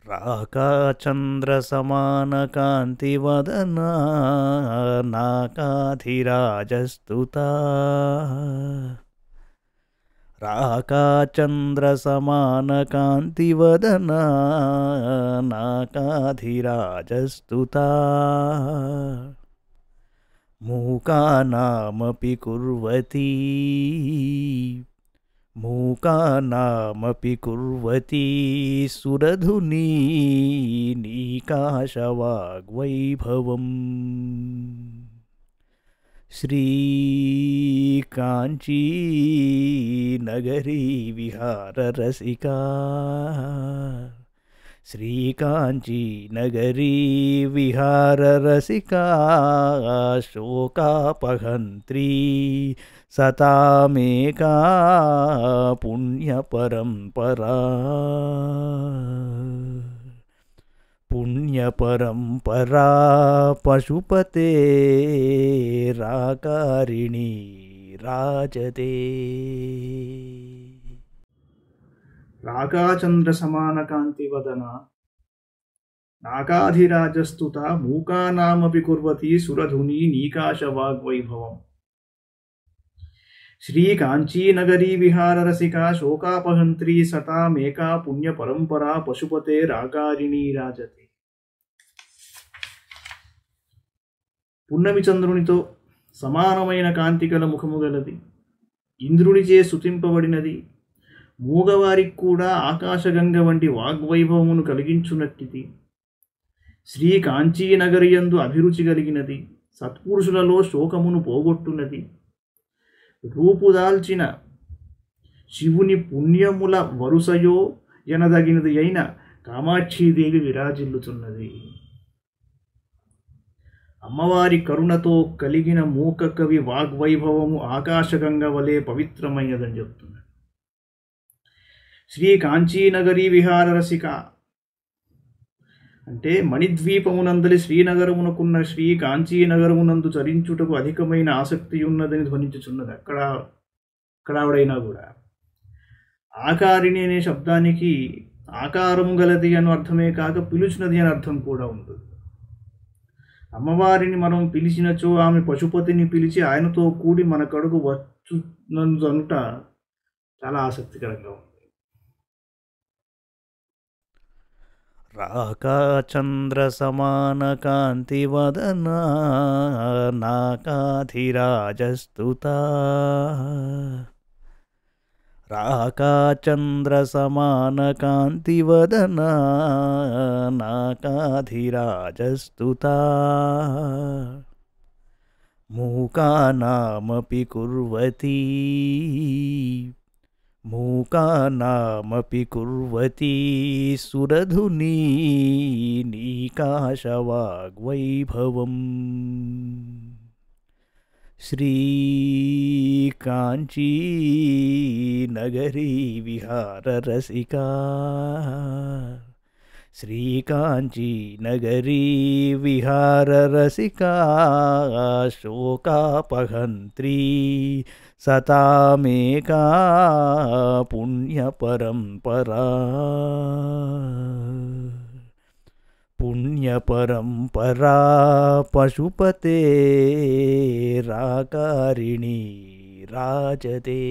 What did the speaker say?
రాకాచంద్రసమానకాంతివదనా నాకాధిరాజస్తుతా రాకాచంద్రసమానకాంతివదనా నాకాధిరాజస్తుతా మూకానామపి కుర్వతీ మూకానామపి కుర్వతీ సురధునీ నీకాశవాగ్వైభవం శ్రీకాంచీ నగరీ విహారరసికా శ్రీకాంచీ నగరీ విహారరసికా శోకాపహంత్రీ సతామేకా పుణ్యపరంపరా పుణ్యపరంపరా పశుపతే రాకారిణీ రాజతే. రాకాచంద్ర సమాన కాంతివదన నాకాధిరాజస్తుత మూకానామపి కుర్వతి సురధుని నీకాశవాగ్వైభవం శ్రీకాంచీనగరీ విహారరసికా శోకాపహంత్రీ సతామేకా పుణ్యపరంపరా పశుపతే రాకారిణీ రాజతే. పున్నమి చంద్రునితో సమానమైన కాంతికల ముఖము గలది, ఇంద్రునిచే స్తుతింపబడినది, మూగవారికి కూడా ఆకాశగంగ వంటి వాగ్వైభవమును కలిగించునట్టిది. శ్రీ కాంచీనగరియందు అభిరుచి కలిగినది, సత్పురుషులలో శోకమును పోగొట్టున్నది. రూపుదాల్చిన శివుని పుణ్యముల వరుసయో ఎనదగినది అయిన కామాక్షీదేవి విరాజిల్లుతున్నది. అమ్మవారి కరుణతో కలిగిన మూక కవి వాగ్వైభవము ఆకాశగంగ వలె పవిత్రమైనదని చెప్తున్నాడు. శ్రీ కాంచీనగరీ విహారరసిక అంటే మణిద్వీపమునందలి శ్రీనగరమునకున్న శ్రీ కాంచీనగరమునందు చరించుటకు అధికమైన ఆసక్తి ఉన్నదని ధ్వనించుచున్నది. అక్కడావిడైనా కూడా ఆకారిణి అనే శబ్దానికి ఆకారము గలది అని అర్థమే కాక పిలుచున్నది అని అర్థం కూడా ఉంటుంది. అమ్మవారిని మనం పిలిచినచో ఆమె పశుపతిని పిలిచి ఆయనతో కూడి మన కడుగు వచ్చుననుట చాలా ఆసక్తికరంగా ఉంది. రాకాచంద్రసమానకాంతివదనా నాకాధిరాజస్తుతా రాకాచంద్రసమానకాంతివదనా నాకాధిరాజస్తుతా మూకానామపి కుర్వతీ మూకానామపి కుర్వతీ సురధునీ నీకాశవాగ్వైభవం శ్రీకాంచీ నగరీ విహారరసికా శ్రీకాంచీ నగరీ విహారరసికా శోకాపహంత్రీ సతామేకా పుణ్యపరంపరా పుణ్యపరంపరా పశుపతే రాకారిణీ రాజతే.